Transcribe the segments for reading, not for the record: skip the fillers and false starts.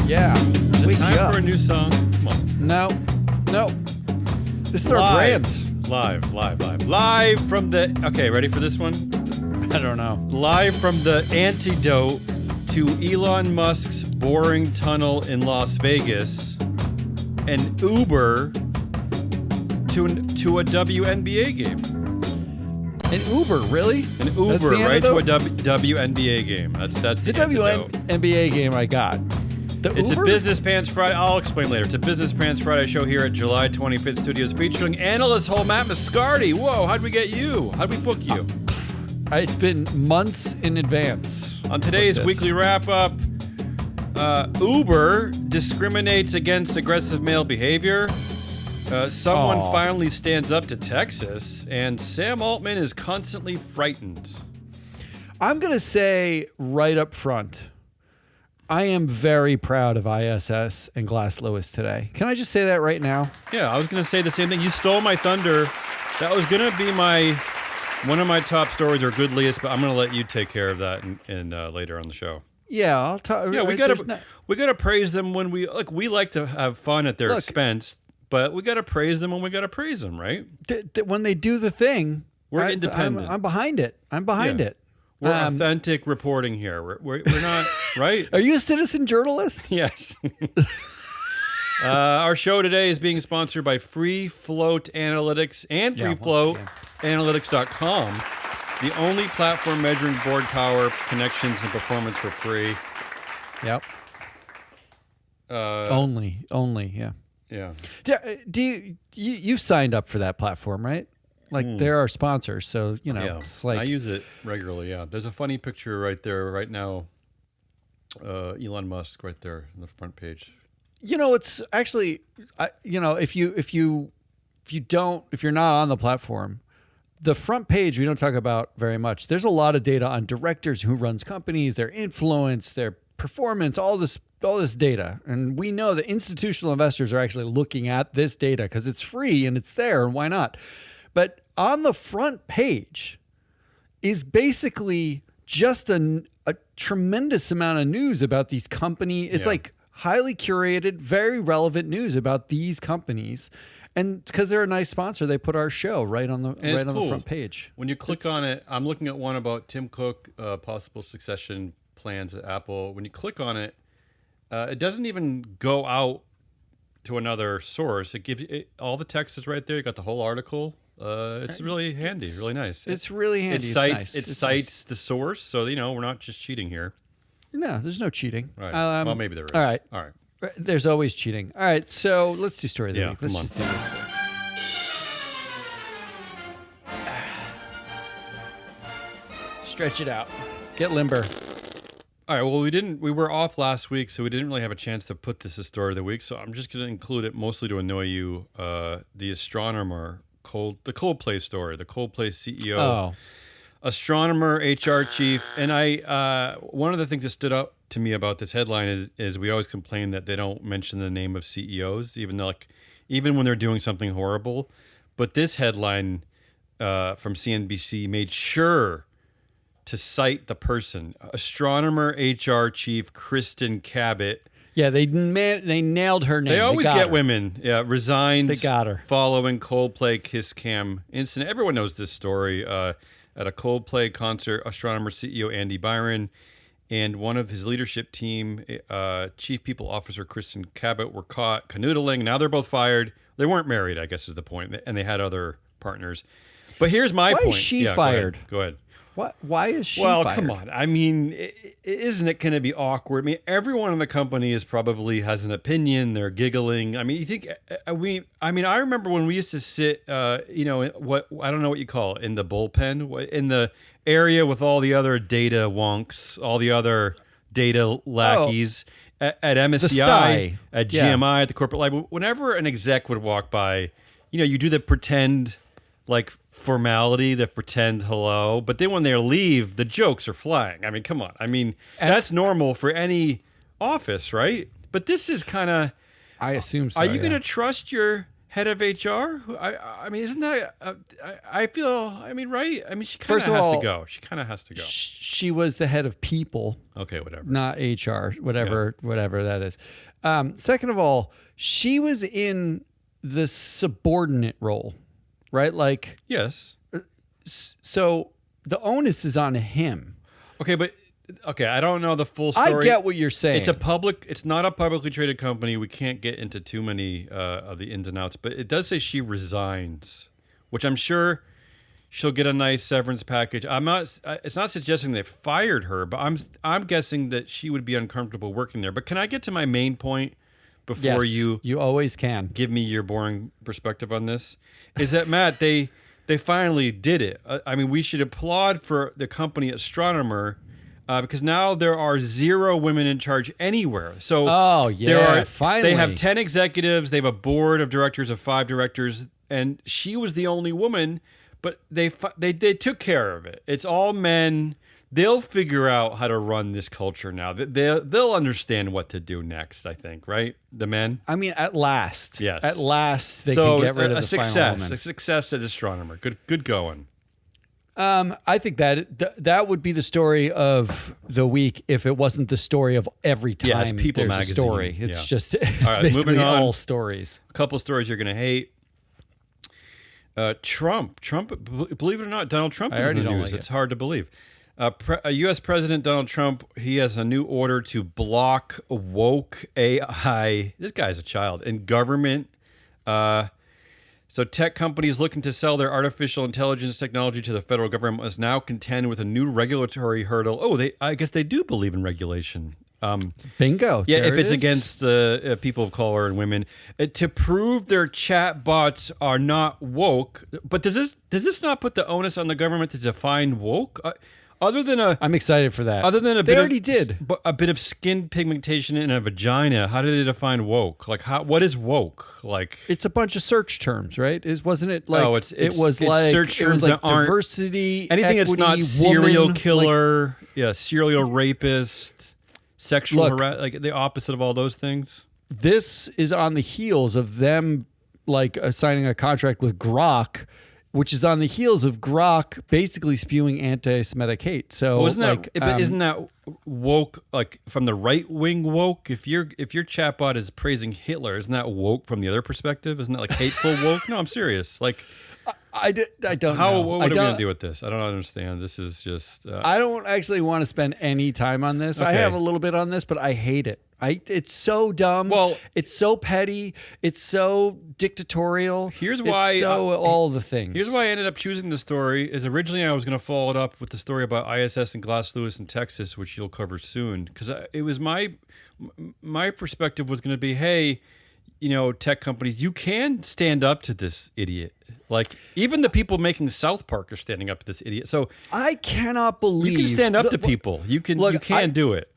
Yeah. Is it time for a new song? Come on. No. This is our brand. Live from the... Okay, ready for this one? I don't know. Live from the antidote to Elon Musk's boring tunnel in Las Vegas, an Uber to a WNBA game. An Uber, really? An Uber, right, to a WNBA game. That's the antidote. WNBA game I got. It's a Business Pants Friday. I'll explain later. It's a Business Pants Friday show here at July 25th Studios featuring analyst Matt Moscardi. Whoa, how'd we get you? How'd we book you? It's been months in advance. On today's weekly wrap-up, Uber discriminates against aggressive male behavior. Someone finally stands up to Texas, and Sam Altman is constantly frightened. I'm going to say right up front, I am very proud of ISS and Glass Lewis today. Can I just say that right now? Yeah, I was going to say the same thing. You stole my thunder. That was going to be one of my top stories, or goodliest, but I'm going to let you take care of that in later on the show. Yeah, I'll talk. Yeah, we got to praise them when we like to have fun at their expense. But we got to praise them when we got to praise them, right? When they do the thing, we're independent. I'm behind it. It. We're authentic reporting here. We're not, right? Are you a citizen journalist? Yes. Our show today is being sponsored by Free Float Analytics and FreeFloatAnalytics.com, the only platform measuring board power, connections, and performance for free. Yep. Only, yeah. Yeah. Do you signed up for that platform, right? Like they're our sponsors, so it's like I use it regularly. Yeah, there's a funny picture right there right now. Elon Musk right there on the front page. It's actually, if you're not on the platform, the front page we don't talk about very much. There's a lot of data on directors, who runs companies, their influence, their performance, all this data. And we know that institutional investors are actually looking at this data because it's free and it's there, and why not? But on the front page is basically just a tremendous amount of news about these companies. It's like highly curated, very relevant news about these companies. And because they're a nice sponsor, they put our show right on the front page. When you click on it, I'm looking at one about Tim Cook, possible succession plans at Apple. When you click on it, it doesn't even go out to another source. It gives you all the text is right there. You got the whole article. It's really handy, really nice. It's really handy. It cites the source, so we're not just cheating here. No, there's no cheating. Right. Well, maybe there is. All right. All right. There's always cheating. All right, so let's do story of the week. Let's just do this thing. Stretch it out. Get limber. All right, well, we were off last week, so we didn't really have a chance to put this as story of the week, so I'm just going to include it mostly to annoy you. The Astronomer, the Coldplay story, the Coldplay CEO, Astronomer, HR chief, and one of the things that stood out to me about this headline is we always complain that they don't mention the name of CEOs, even when they're doing something horrible. But this headline from CNBC made sure to cite the person, Astronomer HR chief Kristin Cabot. Yeah, they nailed her name. They always get women. Yeah, resigned. They got her following Coldplay kiss cam incident. Everyone knows this story. At a Coldplay concert, Astronomer CEO Andy Byron and one of his leadership team, Chief People Officer Kristin Cabot, were caught canoodling. Now they're both fired. They weren't married, I guess is the point, and they had other partners. But here's my point. Why is she fired? Go ahead. What? Why is she fired? Well, come on. I mean, isn't it going to be awkward? I mean, everyone in the company has an opinion. They're giggling. I mean, you think I remember when we used to sit, what I don't know what you call it, in the bullpen, in the area with all the other data wonks, all the other data lackeys at MSCI, at GMI, at the corporate library. Whenever an exec would walk by, you do the pretend formality, the pretend hello, but then when they leave, the jokes are flying. I mean, come on. I mean, that's normal for any office, right? But this is kind of... I assume so. Are you going to trust your head of HR? I mean, isn't that? I feel. I mean, right? I mean, she kind of has to go. She kind of has to go. She was the head of people. Okay, whatever. Not HR. Whatever that is. Second of all, she was in the subordinate role, right? Like, yes. So the onus is on him. Okay, I don't know the full story. I get what you're saying. It's not a publicly traded company. We can't get into too many of the ins and outs, but it does say she resigns, which I'm sure she'll get a nice severance package. It's not suggesting they fired her, but I'm guessing that she would be uncomfortable working there. But can I get to my main point before you always can give me your boring perspective on this? Is that, Matt, they finally did it. I mean, we should applaud for the company Astronomer. Because now there are 0 women in charge anywhere. So finally. They have 10 executives. They have a board of directors of 5 directors, and she was the only woman. But they took care of it. It's all men. They'll figure out how to run this culture now. They'll understand what to do next. I think, right? The men. I mean, at last. Yes. At last, they can get rid of the final woman. A success at Astronomer. Good going. I think that would be the story of the week if it wasn't the story of every time it's People there's Magazine. a story. It's just right, basically all stories. A couple stories you're going to hate. Trump, believe it or not, Donald Trump is in the news. It's hard to believe. U.S. President Donald Trump, he has a new order to block woke AI. This guy's a child in government. So tech companies looking to sell their artificial intelligence technology to the federal government must now contend with a new regulatory hurdle. I guess they do believe in regulation. Bingo. Yeah, if it's against people of color and women, to prove their chatbots are not woke. But does this not put the onus on the government to define woke? I'm excited for that. Other than they already did a bit of skin pigmentation in a vagina. How do they define woke? Like, what is woke? Like, it's a bunch of search terms, right? Wasn't it like? No, it was like search terms that aren't diversity, anything equity, that's not serial woman, killer, serial rapist, sexual harassment, like the opposite of all those things. This is on the heels of them like signing a contract with Grok, which is on the heels of Grok basically spewing anti-Semitic hate. So isn't that woke, like from the right wing woke? If your chatbot is praising Hitler, isn't that woke from the other perspective? Isn't that like hateful woke? No, I'm serious. Like, I don't know. What are we going to do with this? I don't understand. This is just... I don't actually want to spend any time on this. Okay. I have a little bit on this, but I hate it. It's so dumb. Well, it's so petty. It's so dictatorial. Here's why. It's all the things. Here's why I ended up choosing the story. Is originally I was going to follow it up with the story about ISS and Glass Lewis in Texas, which you'll cover soon, because it was my perspective was going to be, hey, tech companies, you can stand up to this idiot. Like, even the people making South Park are standing up to this idiot. So I cannot believe you can stand up to people. You can do it.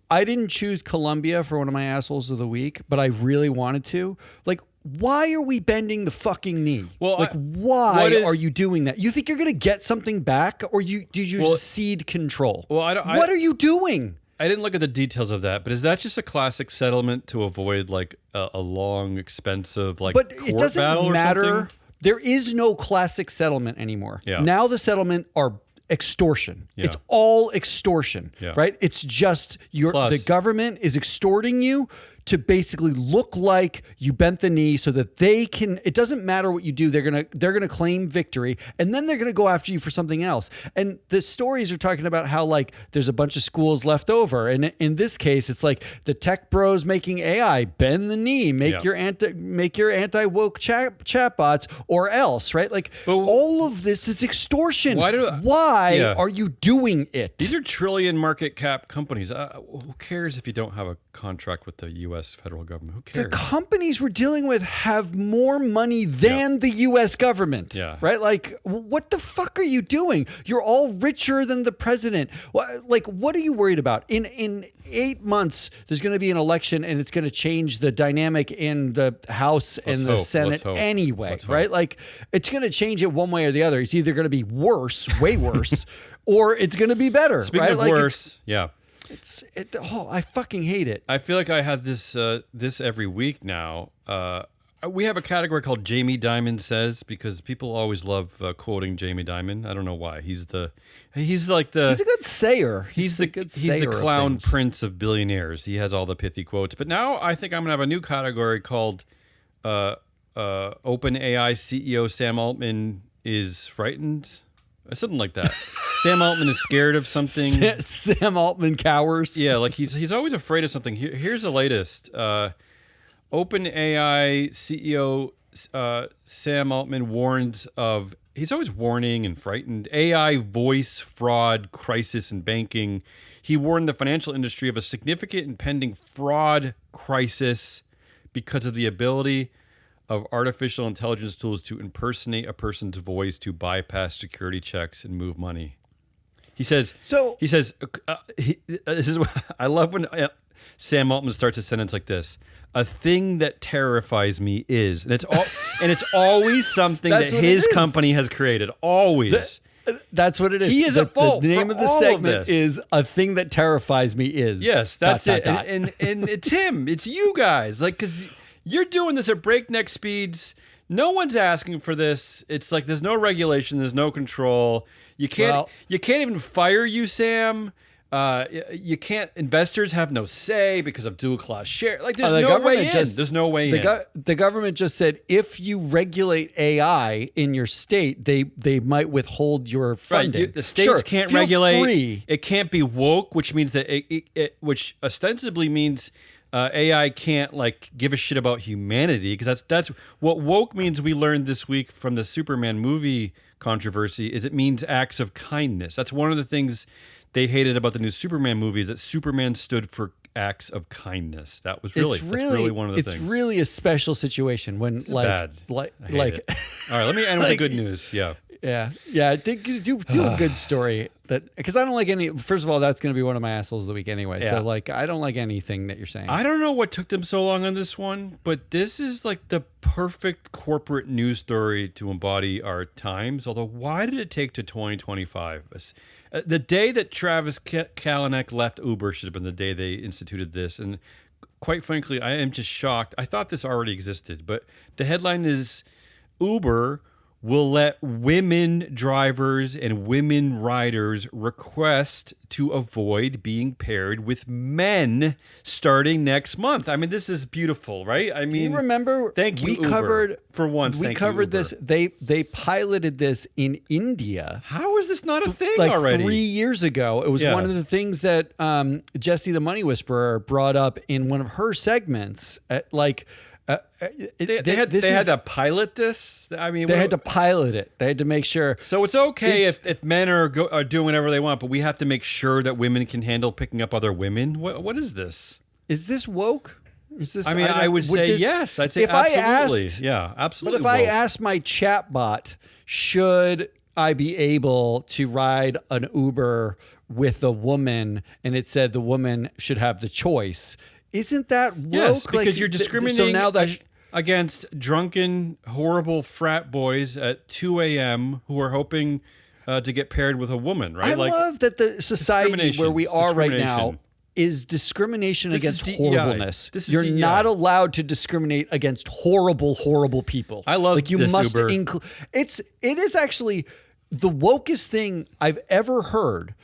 I didn't choose Columbia for one of my assholes of the week, but I really wanted to. Like, why are we bending the fucking knee? Well, why are you doing that? You think you're going to get something back, or did you cede control? Well, what are you doing? I didn't look at the details of that, but is that just a classic settlement to avoid like a long, expensive court it doesn't battle matter. Or something? There is no classic settlement anymore. Yeah. Now the settlement are extortion. Yeah. It's all extortion, right? It's just the government is extorting you to basically look like you bent the knee so that they can, it doesn't matter what you do, they're gonna claim victory, and then they're gonna go after you for something else. And the stories are talking about how like there's a bunch of schools left over, and in this case it's like the tech bros making AI bend the knee, make your anti-woke chatbots or else, right? Like, but all of this is extortion. Why are you doing it? These are trillion market cap companies. Who cares if you don't have a contract with the U.S. federal government? Who cares? The companies we're dealing with have more money than the U.S. government. Yeah. Right? Like, what the fuck are you doing? You're all richer than the president. Like, what are you worried about? In 8 months, there's going to be an election, and it's going to change the dynamic in the House and the Senate anyway, right? Like, it's going to change it one way or the other. It's either going to be worse, way worse, or it's going to be better. Speaking right? of like worse, I fucking hate it. I feel like I have this every week now. we have a category called Jamie Dimon Says, because people always love quoting Jamie Dimon. I don't know why. He's a good sayer. He's the clown prince of billionaires. He has all the pithy quotes. But now I think I'm gonna have a new category called OpenAI CEO Sam Altman is frightened. Something like that. Sam Altman is scared of something. Sam Altman cowers. Yeah, like he's always afraid of something. Here's the latest. OpenAI CEO Sam Altman warns of. He's always warning and frightened. AI voice fraud crisis in banking. He warned the financial industry of a significant impending fraud crisis because of the ability of artificial intelligence tools to impersonate a person's voice to bypass security checks and move money. He says. This is. I love when Sam Altman starts a sentence like this: "A thing that terrifies me is," and it's always something that his company has created. Always. That's what it is. He is at fault. The name of the segment is "A Thing That Terrifies Me Is." Yes, that's it. And it's him. It's you guys. Like, because you're doing this at breakneck speeds. No one's asking for this. It's like there's no regulation. There's no control. You can't even fire you, Sam. You can't. Investors have no say because of dual class share. Like there's no way in. There's no way in. The government just said if you regulate AI in your state, they might withhold your funding. Right. The states can't regulate. Free. It can't be woke, which means that which ostensibly means AI can't like give a shit about humanity, because that's what woke means. We learned this week from the Superman movie controversy is it means acts of kindness. That's one of the things they hated about the new Superman movie, is that Superman stood for acts of kindness. That was that's really one of the things. It's really a special situation when it's bad. All right, let me end with the good news. Yeah. Do a good story because I don't like any. First of all, that's going to be one of my assholes of the week anyway. Yeah. So like, I don't like anything that you're saying. I don't know what took them so long on this one, but this is like the perfect corporate news story to embody our times. Although, why did it take to 2025? The day that Travis Kalanick left Uber should have been the day they instituted this. And quite frankly, I am just shocked. I thought this already existed, but the headline is Uber will let women drivers and women riders request to avoid being paired with men starting next month. I mean, this is beautiful, right? I mean, do you remember? Thank you, Uber. For once, we covered this. They piloted this in India. How is this not a thing like already? 3 years ago. It was one of the things that Jessie the Money Whisperer brought up in one of her segments. They had to pilot this. I mean, they had to pilot it. They had to make sure. So it's okay if men are doing whatever they want, but we have to make sure that women can handle picking up other women. What is this? Is this woke? Is this? I mean, I would say yes. I'd say absolutely. Absolutely. But if I asked my chatbot, should I be able to ride an Uber with a woman, and it said the woman should have the choice. Isn't that woke? Yes, because you're discriminating against drunken, horrible frat boys at 2 a.m. who are hoping to get paired with a woman, right? I love that the society where we are right now is discrimination against horribleness. You're not allowed to discriminate against horrible, horrible people. I love you this, must Uber. It is actually the wokest thing I've ever heard.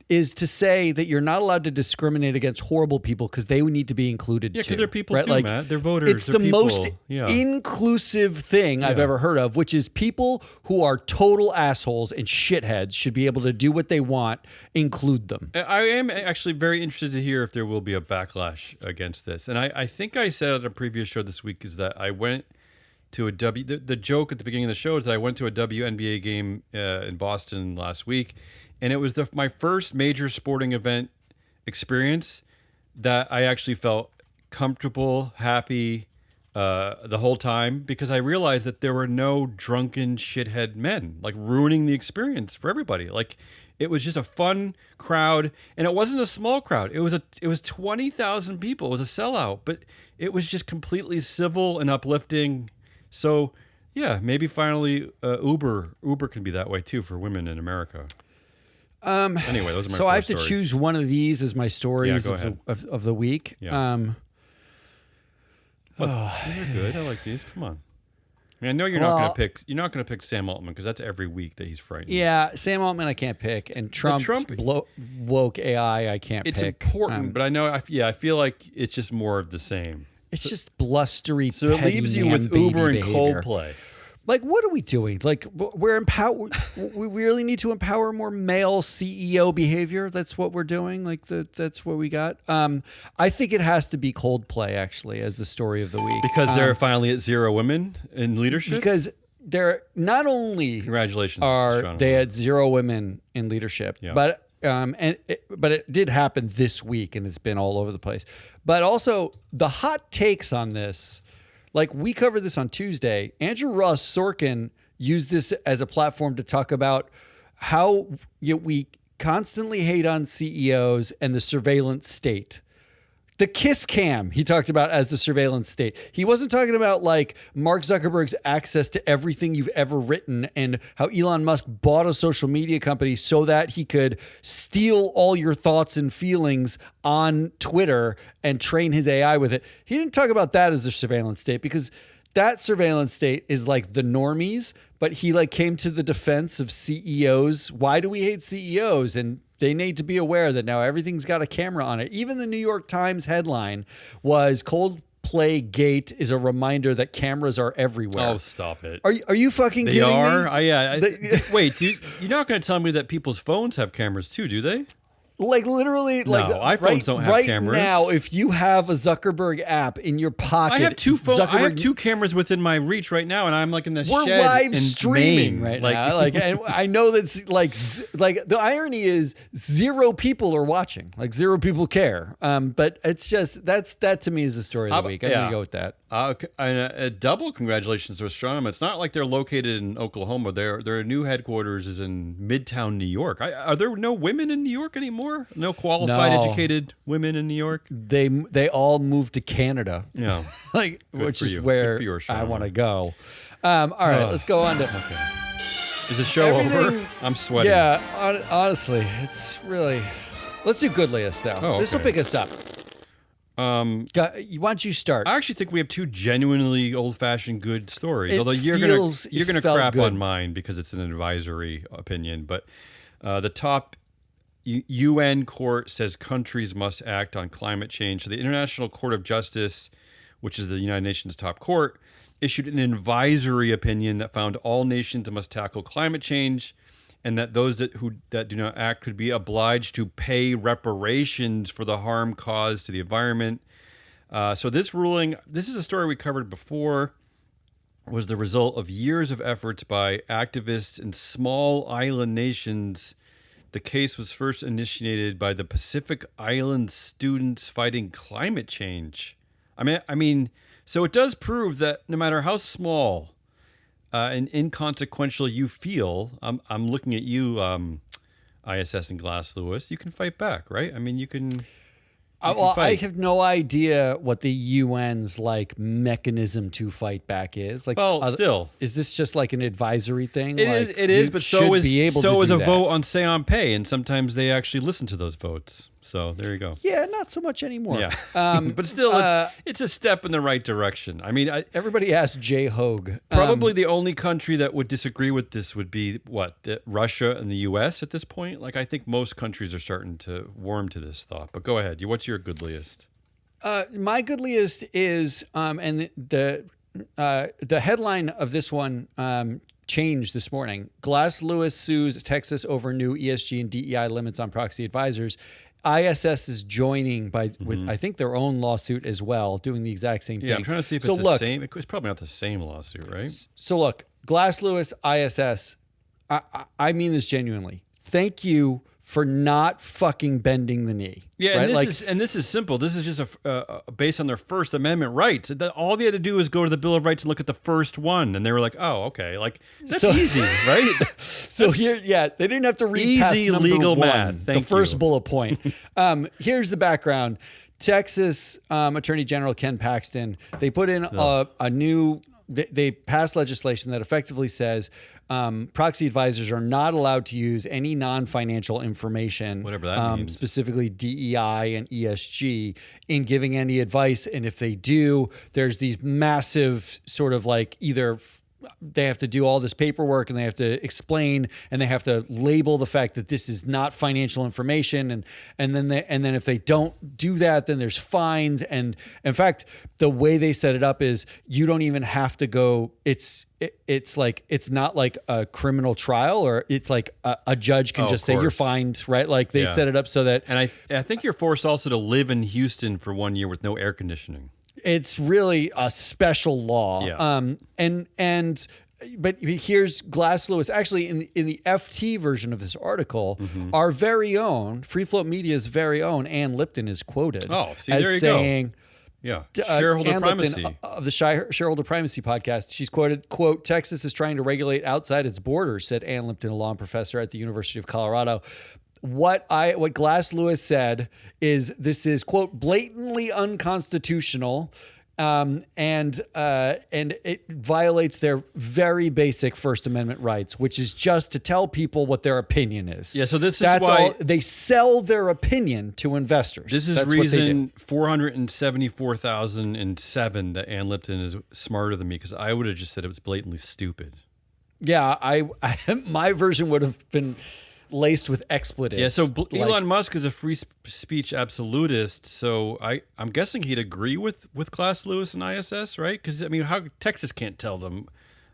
Is to say that you're not allowed to discriminate against horrible people because they would need to be included too. Yeah, because they're people too, like, Matt. They're voters. It's the most inclusive thing I've ever heard of, which is people who are total assholes and shitheads should be able to do what they want, include them. I am actually very interested to hear if there will be a backlash against this. And I think I said on a previous show this week is that I went to the joke at the beginning of the show is that I went to a WNBA game in Boston last week. And it was my first major sporting event experience that I actually felt comfortable, happy the whole time, because I realized that there were no drunken shithead men like ruining the experience for everybody. Like it was just a fun crowd, and it wasn't a small crowd. It was 20,000 people. It was a sellout, but it was just completely civil and uplifting. So yeah, maybe finally Uber can be that way too for women in America. Anyway, those are my so I have stories. to choose one of these as my stories of the week. Yeah. These are good. I like these. Come on. I mean, I know you're not going to pick Sam Altman because that's every week that he's frightened. Yeah, Sam Altman I can't pick, and Trump woke AI I can't pick. It's important, but I know. I feel like it's just more of the same. It's just blustery. So it leaves you with Uber and Coldplay. Like, what are we doing? Like, we're we really need to empower more male CEO behavior. That's what we're doing. Like, that's what we got. I think it has to be Coldplay, actually, as the story of the week. Because they're finally at 0 women in leadership? Because they're not only congratulations are they had 0 women in leadership, but it did happen this week, and it's been all over the place. But also, the hot takes on this. Like, we covered this on Tuesday. Andrew Ross Sorkin used this as a platform to talk about how we constantly hate on CEOs and the surveillance state. The kiss cam he talked about as the surveillance state. He wasn't talking about like Mark Zuckerberg's access to everything you've ever written and how Elon Musk bought a social media company so that he could steal all your thoughts and feelings on Twitter and train his AI with it. He didn't talk about that as the surveillance state because that surveillance state is like the normies, but he like came to the defense of CEOs. Why do we hate CEOs? And they need to be aware that now everything's got a camera on it. Even the New York Times headline was Coldplay Gate is a reminder that cameras are everywhere. Oh, stop it. Are you fucking kidding me? They are? Wait, you're not going to tell me that people's phones have cameras too, do they? Like literally, like iPhones don't have cameras. Right now, if you have a Zuckerberg app in your pocket, I have 2 phones. I have 2 cameras within my reach right now, and I'm like in the we're shed. We're live in streaming Maine. right now. Like, and I know that's like the irony is 0 people are watching. Like 0 people care. But it's just that to me is the story of the week. I'm gonna go with that. A double congratulations to Astronomer. It's not like they're located in Oklahoma. Their new headquarters is in Midtown New York. Are there no women in New York anymore? No qualified, educated women in New York? They all moved to Canada. Yeah. Which is where I want to go. All right, let's go on to... Okay. Is the show over? I'm sweating. Yeah, honestly, it's really... Let's do Goodliest, though. Oh, okay. This will pick us up. Why don't you start? I actually think we have 2 genuinely old-fashioned good stories. Although you're gonna crap on mine because it's an advisory opinion. But the top UN court says countries must act on climate change. So the International Court of Justice, which is the United Nations top court, issued an advisory opinion that found all nations must tackle climate change, and that those that do not act could be obliged to pay reparations for the harm caused to the environment. So this ruling, this is a story we covered before, was the result of years of efforts by activists in small island nations. The case was first initiated by the Pacific Island students fighting climate change. I mean, so it does prove that no matter how small and inconsequential you feel, I'm looking at you, ISS and Glass Lewis, you can fight back, right? I mean, you can... I have no idea what the UN's like mechanism to fight back is. Like, still, is this just like an advisory thing? It is, but so is a vote on say on pay, and sometimes they actually listen to those votes. So there you go. Yeah, not so much anymore. Yeah, but still, it's a step in the right direction. I mean, everybody asked Jay Hogue. Probably the only country that would disagree with this would be Russia and the U.S. at this point. Like, I think most countries are starting to warm to this thought. But go ahead. What's your goodliest? My goodliest is, and the headline of this one changed this morning. Glass Lewis sues Texas over new ESG and DEI limits on proxy advisors. ISS is joining with I think their own lawsuit as well, doing the exact same thing. Yeah, I'm trying to see if it's the same. It's probably not the same lawsuit, right? So look, Glass Lewis, ISS, I mean this genuinely. Thank you for not fucking bending the knee. Yeah, right? and this is simple. This is just based on their First Amendment rights. All they had to do was go to the Bill of Rights and look at the first one, and they were like, "Oh, okay, like that's easy, right?" So here, they didn't have to read past number legal 1, math. the first bullet point. Here's the background. Texas Attorney General Ken Paxton, they put in a new they passed legislation that effectively says proxy advisors are not allowed to use any non-financial information, whatever that means, specifically DEI and ESG, in giving any advice. And if they do, there's these massive sort of like either they have to do all this paperwork and they have to explain and they have to label the fact that this is not financial information. And then if they don't do that, then there's fines. And in fact, the way they set it up is you don't even have to go. It's like, it's not like a criminal trial, or it's like a judge can just say you're fined, right? Like they set it up so that. And I think you're forced also to live in Houston for 1 year with no air conditioning. It's really a special law. Yeah. But here's Glass Lewis. Actually, in the FT version of this article, our very own Free Float Media's very own Ann Lipton is quoted. Oh, see, as there you saying, go. Yeah, shareholder Ann primacy. Lipton, of the Shareholder Primacy podcast. She's quoted, quote, "Texas is trying to regulate outside its borders," said Ann Lipton, a law professor at the University of Colorado. What Glass Lewis said is this is, quote, "blatantly unconstitutional." And it violates their very basic First Amendment rights, which is just to tell people what their opinion is. Yeah, so that's why all, they sell their opinion to investors. This is reason 474,007 that Ann Lipton is smarter than me, because I would have just said it was blatantly stupid. Yeah, I my version would have been laced with expletives. Yeah, so Elon Musk is a free speech absolutist, so I'm guessing he'd agree with Glass Lewis and ISS, right? Because, I mean, how Texas can't tell them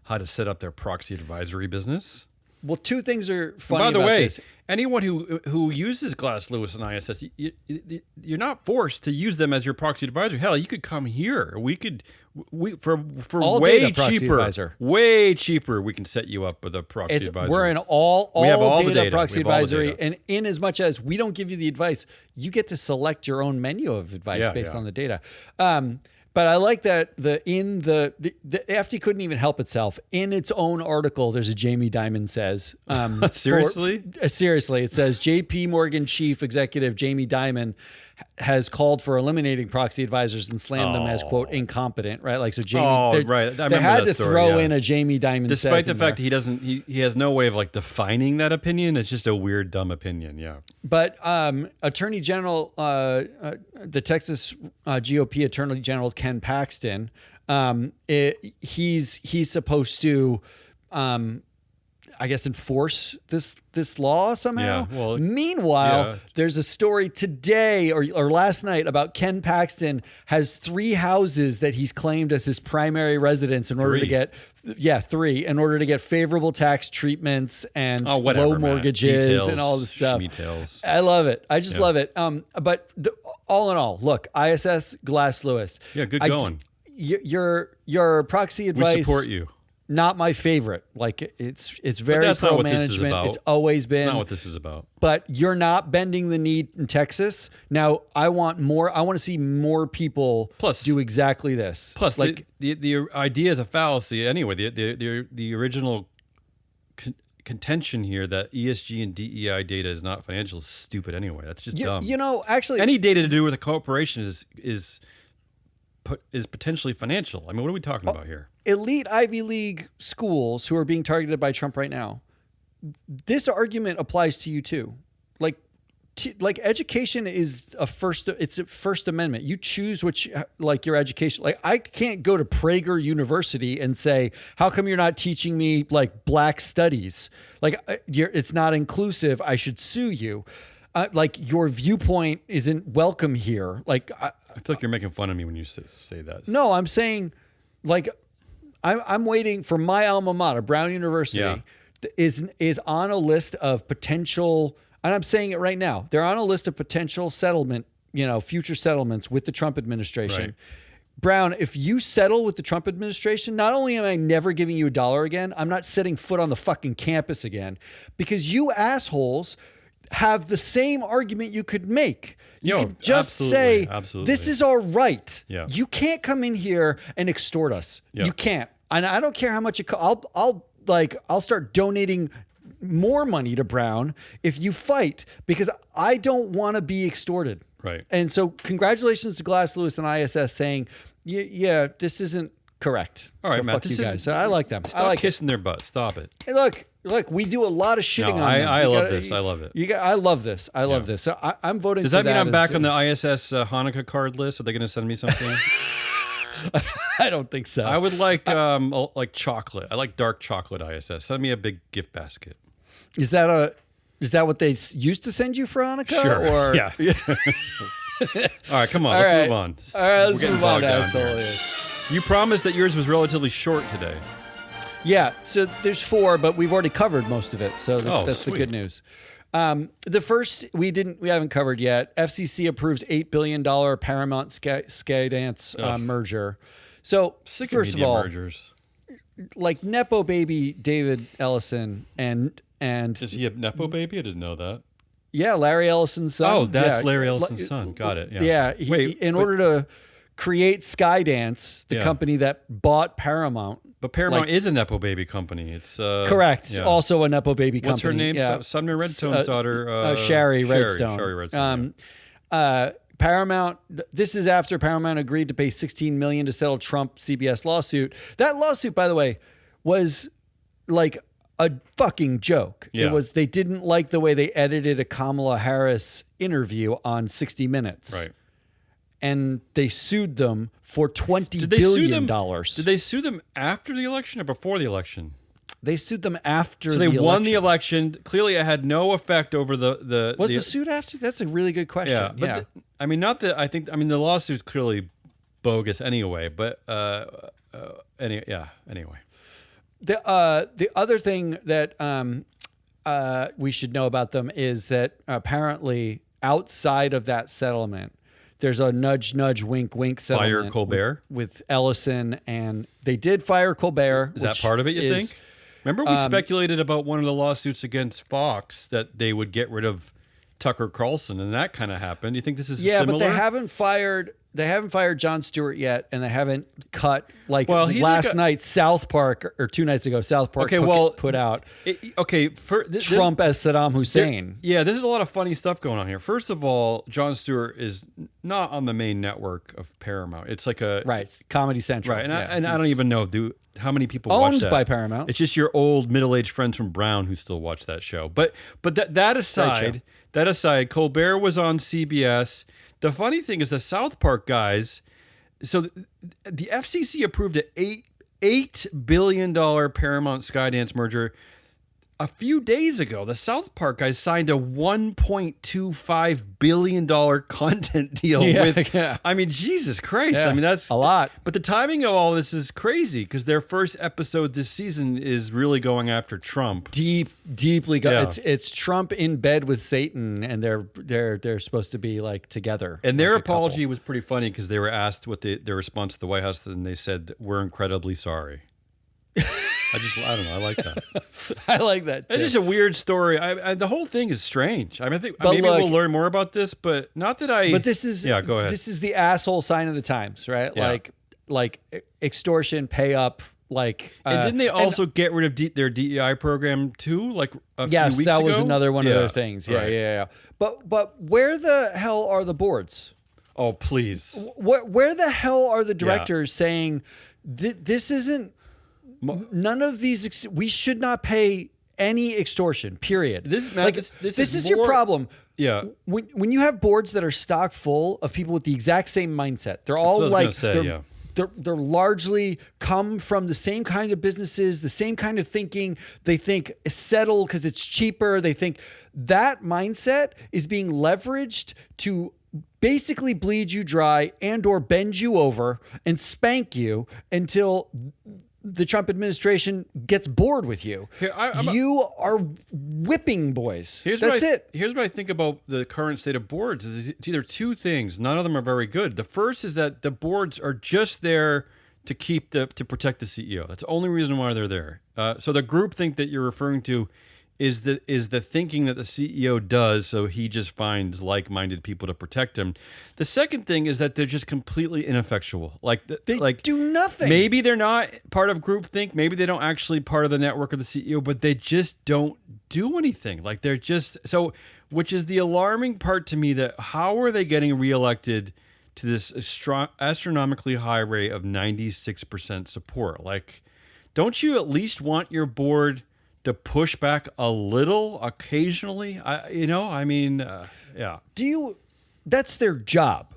how to set up their proxy advisory business. Well, two things are funny about this. By the way, this. Anyone who uses Glass Lewis and ISS, you're not forced to use them as your proxy advisor. Hell, you could come here. For all way cheaper, way cheaper, we can set you up with a proxy advisor. We're in all the data proxy advisory, and in as much as we don't give you the advice, you get to select your own menu of advice based on the data. But I like that the FT couldn't even help itself. In its own article, there's a Jamie Dimon says. Seriously? Seriously. It says JP Morgan chief executive Jamie Dimon has called for eliminating proxy advisors and slammed them as, quote, incompetent, right? Like, so Jamie, right. They had to throw in a Jamie Dimon despite the fact that he has no way of like defining that opinion. It's just a weird, dumb opinion. Yeah. But Attorney General, the Texas GOP Attorney General, Ken Paxton, he's supposed to, I guess, enforce this law somehow. Yeah, well, meanwhile, there's a story today or last night about Ken Paxton has 3 houses that he's claimed as his primary residence in order to get 3 in order to get favorable tax treatments and low mortgages and all this stuff. Details. I love it. I just love it. But all in all, look, ISS, Glass Lewis. Yeah, good going. Your proxy advice. We support you. Not my favorite. Like it's very pro management. It's always been. It's not what this is about. But you're not bending the knee in Texas. Now I want more. I want to see more people do exactly this. Plus, like the idea is a fallacy anyway. The original contention here that ESG and DEI data is not financial is stupid anyway. That's just dumb. You know, actually, any data to do with a corporation is potentially financial. I mean, what are we talking about here? Elite Ivy League schools who are being targeted by Trump right now. This argument applies to you too. Like education is it's a First Amendment. You choose your education. Like I can't go to Prager University and say, how come you're not teaching me like black studies? Like it's not inclusive. I should sue you. Like your viewpoint isn't welcome here. Like I feel like you're making fun of me when you say that. No, I'm saying, like, I'm waiting for my alma mater, Brown University, is on a list of potential, and I'm saying it right now. They're on a list of potential settlement, future settlements with the Trump administration. Right. Brown, if you settle with the Trump administration, not only am I never giving you $1 again, I'm not setting foot on the fucking campus again, because you assholes have the same argument you could make. You could just say, this is our right. Yeah. You can't come in here and extort us. Yeah. You can't. And I don't care how much I'll start donating more money to Brown if you fight, because I don't want to be extorted. Right. And so congratulations to Glass Lewis and ISS saying, this isn't Correct. All right, so Matt, fuck this you is- guys. So I like them. Stop I like kissing their butt. Stop it. Hey, look, we do a lot of shitting No, on them. I love this. I love it. I love this. I love this. So I'm voting. Does for that mean I'm back as- on the ISS Hanukkah card list? Are they going to send me something? I don't think so. I would like chocolate. I like dark chocolate ISS. Send me a big gift basket. Is that what they used to send you for Hanukkah? Sure. Or Yeah. All right, come on. All Let's right. move on. All right, let's We're getting move on bogged to down asshole here. is. You promised that yours was relatively short today. Yeah, so there's 4, but we've already covered most of it, so that's sweet. the good news. The first we haven't covered yet. FCC approves $8 billion Paramount Skydance merger. So Sick first of of media all, mergers. like Nepo baby David Ellison and Is he a Nepo baby? I didn't know that. yeah, Larry Ellison's son. Oh, that's Yeah. Larry Ellison's son. Got it. Yeah. Yeah, in order to create Skydance, the Yeah. company that bought Paramount. But Paramount like- is a Nepo baby company. It's Correct. yeah. Also a Nepo baby company. What's her name? Yeah. Sumner Redstone's daughter. Sherry Redstone. Sherry Redstone. Paramount. This is after Paramount agreed to pay $16 million to settle Trump CBS lawsuit. That lawsuit, by the way, was like a fucking joke. Yeah. It was. They didn't like the way they edited a Kamala Harris interview on 60 Minutes. Right. And they sued them for $20 Did they sue billion. them? Did they sue them after the election or before the election? They sued them after So the they election. won the election. Clearly, it had no effect over the. Was the suit after? That's a really good question. Yeah, but I mean, not that I think. I mean, the lawsuit's clearly bogus anyway. But anyway. The other thing that we should know about them is that apparently outside of that settlement, there's a nudge, nudge, wink, wink settlement. Fire Colbert with Ellison, and they did fire Colbert. Is that part of it? You think? Remember, we speculated about one of the lawsuits against Fox that they would get rid of Tucker Carlson, and that kind of happened. Do you think this is Yeah, similar? but they haven't fired. They haven't fired Jon Stewart yet, and they haven't cut he's like last night. South Park, or 2 nights ago, South Park put out Trump as Saddam Hussein. Yeah, there's a lot of funny stuff going on here. First of all, Jon Stewart is not on the main network of Paramount. It's like a Comedy Central, right, and I don't even know how many people owned watch that. by Paramount. It's just your old middle-aged friends from Brown who still watch that show. But that aside, Colbert was on CBS. The funny thing is the South Park guys. So the FCC approved an $8 billion Paramount Skydance merger. A few days ago, the South Park guys signed a $1.25 billion content deal with. Yeah. I mean, Jesus Christ! Yeah, I mean, that's a lot. But the timing of all this is crazy because their first episode this season is really going after Trump. Deeply. It's Trump in bed with Satan, and they're supposed to be like together. And their like apology was pretty funny because they were asked what their response to the White House, and they said, "We're incredibly sorry." I don't know. I like that. I like that too. It's just a weird story. The whole thing is strange. I mean, maybe look, we'll learn more about this, but not that I. But this is go ahead. This is the asshole sign of the times, right? Yeah. Like extortion, pay up, like. And didn't they also get rid of their DEI program too? Like a few weeks ago? Yes, that was another one of their things. Yeah, right. yeah. But where the hell are the boards? Oh, please. Where the hell are the directors saying this isn't? None of these. We should not pay any extortion. Period. This is your problem. Yeah. When you have boards that are stock full of people with the exact same mindset, they're all they're largely come from the same kinds of businesses, the same kind of thinking. They think settle because it's cheaper. They think that mindset is being leveraged to basically bleed you dry and or bend you over and spank you until the Trump administration gets bored with you. You are whipping boys. That's it. Here's what I think about the current state of boards. It's either two things. None of them are very good. The first is that the boards are just there to protect the CEO. That's the only reason why they're there. So the groupthink that you're referring to is the thinking that the CEO does, so he just finds like-minded people to protect him. The second thing is that they're just completely ineffectual. They do nothing. Maybe they're not part of groupthink. Maybe they don't actually part of the network of the CEO, but they just don't do anything. Like they're just so, which is the alarming part to me. That how are they getting reelected to this astronomically high rate of 96% support? Like, don't you at least want your board to push back a little occasionally? Yeah. That's their job.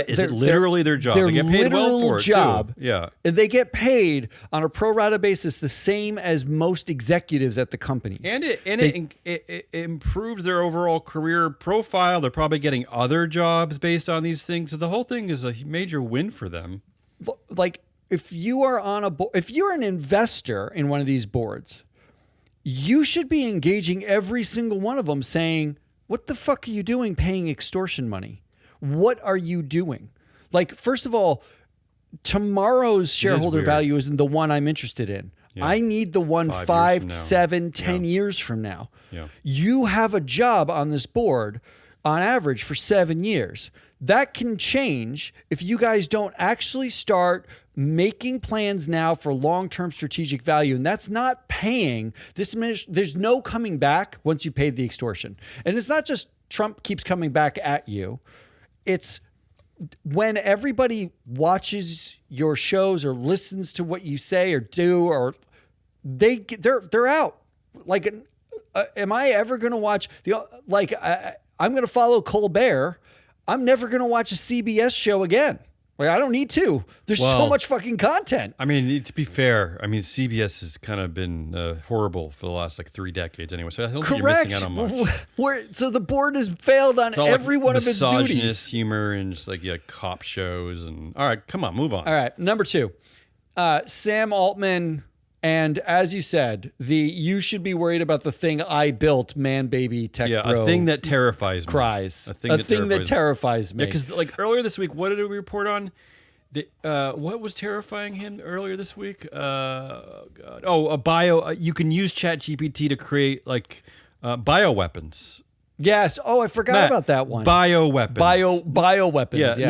Is it literally their job? They get paid well for it job, too. Yeah. And they get paid on a pro rata basis the same as most executives at the companies. And it improves their overall career profile. They're probably getting other jobs based on these things. So the whole thing is a major win for them. Like, if you are on a board, if you're an investor in one of these boards, you should be engaging every single one of them saying, what the fuck are you doing paying extortion money? What are you doing? Like, first of all, tomorrow's shareholder value isn't the one I'm interested in. Yeah. I need the one 5, 7, 10 years from now. Yeah. You have a job on this board on average for 7 years. That can change if you guys don't actually start making plans now for long-term strategic value. And that's not paying. There's no coming back once you paid the extortion. And it's not just Trump keeps coming back at you. It's when everybody watches your shows or listens to what you say or do, or they're out. Like, am I ever going to watch I'm going to follow Colbert. I'm never going to watch a CBS show again. Like, I don't need to. There's so much fucking content. I mean, to be fair, CBS has kind of been horrible for the last 3 decades anyway. So I don't think you're missing out on much. So the board has failed on every one of its duties. Misogynist humor and just cop shows. And all right, come on, move on. All right, number 2, Sam Altman. And as you said, you should be worried about the thing I built, man, baby, tech bro. A thing that terrifies me. Cries. A thing that terrifies me. Yeah, because earlier this week, what did we report on? What was terrifying him earlier this week? You can use ChatGPT to create bioweapons. Yes. Oh, I forgot about that one. Bioweapons. Bioweapons. Yeah.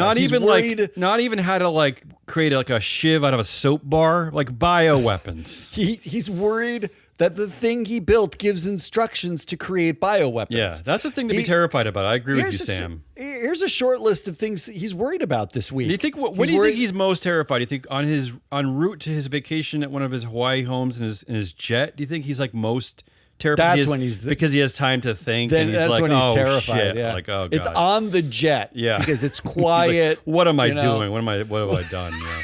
Not even how to create a shiv out of a soap bar. Bioweapons. He's worried that the thing he built gives instructions to create bioweapons. Yeah, that's a thing to be terrified about. I agree with you, Sam. Here's a short list of things he's worried about this week. Do you think what do you think he's most terrified? Do you think on route to his vacation at one of his Hawaii homes in his jet? Do you think he's most terrified? Because he has time to think. Then and he's that's when he's terrified. Shit. Yeah. Oh God. It's on the jet. Yeah. Because it's quiet. What am I doing? What have I done? Yeah.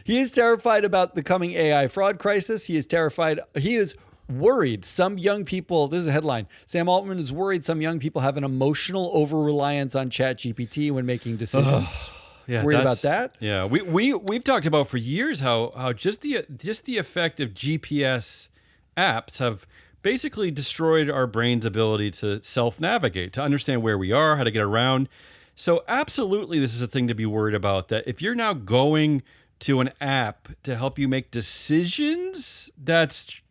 He is terrified about the coming AI fraud crisis. He is terrified. He is worried some young people, this is a headline, Sam Altman is worried some young people have an emotional over-reliance on ChatGPT when making decisions. Worried about that? Yeah, we've talked about for years how just the effect of GPS apps have basically destroyed our brain's ability to self-navigate, to understand where we are, how to get around. So absolutely, this is a thing to be worried about, that if you're now going to an app to help you make decisions, that's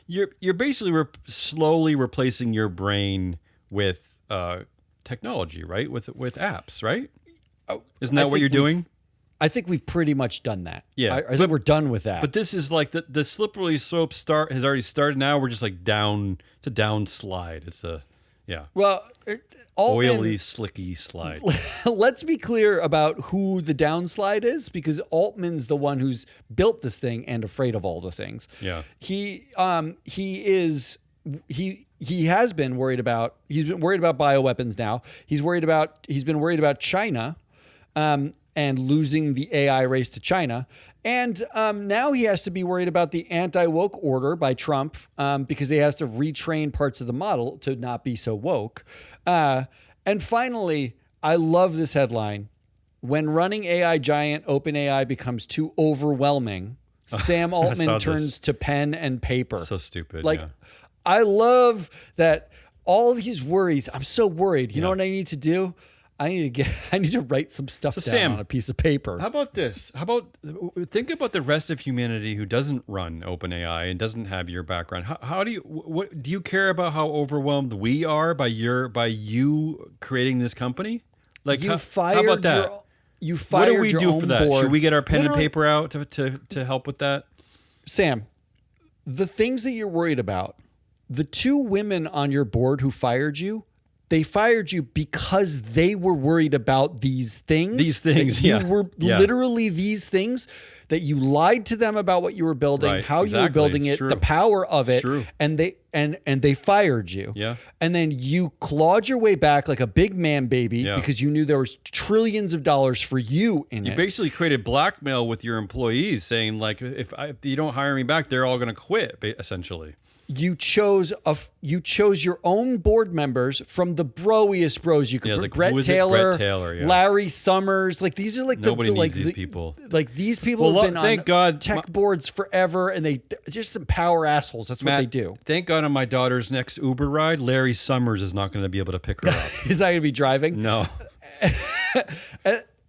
you're basically slowly replacing your brain with technology, right? With apps, right? Isn't that what you're doing? I think we've pretty much done that. Yeah, I think we're done with that. But this is the slippery slope has already started. Now we're just down. It's a down slide. It's a Well, Altman, oily, slicky slide. Let's be clear about who the downslide is, because Altman's the one who's built this thing and afraid of all the things. Yeah. He's been worried about bioweapons now. He's been worried about China and losing the AI race to China. And now he has to be worried about the anti-woke order by Trump because he has to retrain parts of the model to not be so woke. And finally, I love this headline. When running AI giant OpenAI becomes too overwhelming, Sam Altman turns to pen and paper. So stupid. I love that all these worries. I'm so worried. You know what I need to do? I need to write some stuff down Sam, on a piece of paper. How about this? Think about the rest of humanity who doesn't run OpenAI and doesn't have your background. How do you care about how overwhelmed we are by you creating this company? How about that? What do we do for that? Board. Should we get our pen and paper out to help with that? Sam, the things that you're worried about, the 2 women on your board who fired you, They fired you because they were worried about these things. These things, You were literally these things that you lied to them about what you were building, how you were building it, the power of it, and they fired you. Yeah. And then you clawed your way back like a big man baby because you knew there was trillions of dollars for you in it. You basically created blackmail with your employees, saying like, if you don't hire me back, they're all going to quit, essentially. You chose your own board members from the broiest bros you could. Like, Brett Taylor, yeah. Larry Summers, like these are like nobody needs these people. Like these people have been thank on God, tech boards forever, and they just some power assholes. That's what they do. Thank God on my daughter's next Uber ride, Larry Summers is not going to be able to pick her up. He's not going to be driving. No.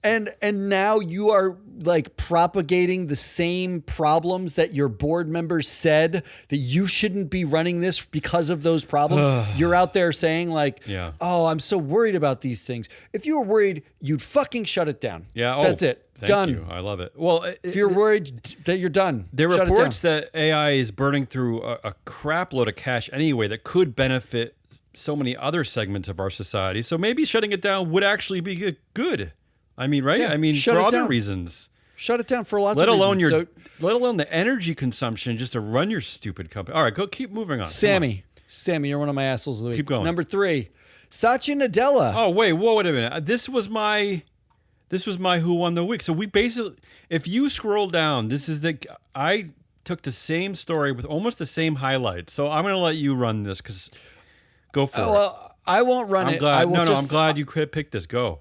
And now you are like propagating the same problems that your board members said that you shouldn't be running this because of those problems. You're out there saying like, oh, I'm so worried about these things. If you were worried, you'd fucking shut it down. Yeah. That's it. Thank you. I love it. Well, if you're worried that you're done, there are reports that AI is burning through a crap load of cash anyway that could benefit so many other segments of our society. So maybe shutting it down would actually be good. I mean, right? Yeah, I mean, for other reasons. Shut it down for lots of reasons. Let alone the energy consumption just to run your stupid company. All right, keep moving on. Sammy, you're one of my assholes of the week. Keep going. Number 3, Satya Nadella. Oh, wait a minute. This was my Who Won the Week. So we basically, if you scroll down, I took the same story with almost the same highlights. So I'm going to let you run this because go for it. Well, I won't run it. I'm glad you picked this. Go.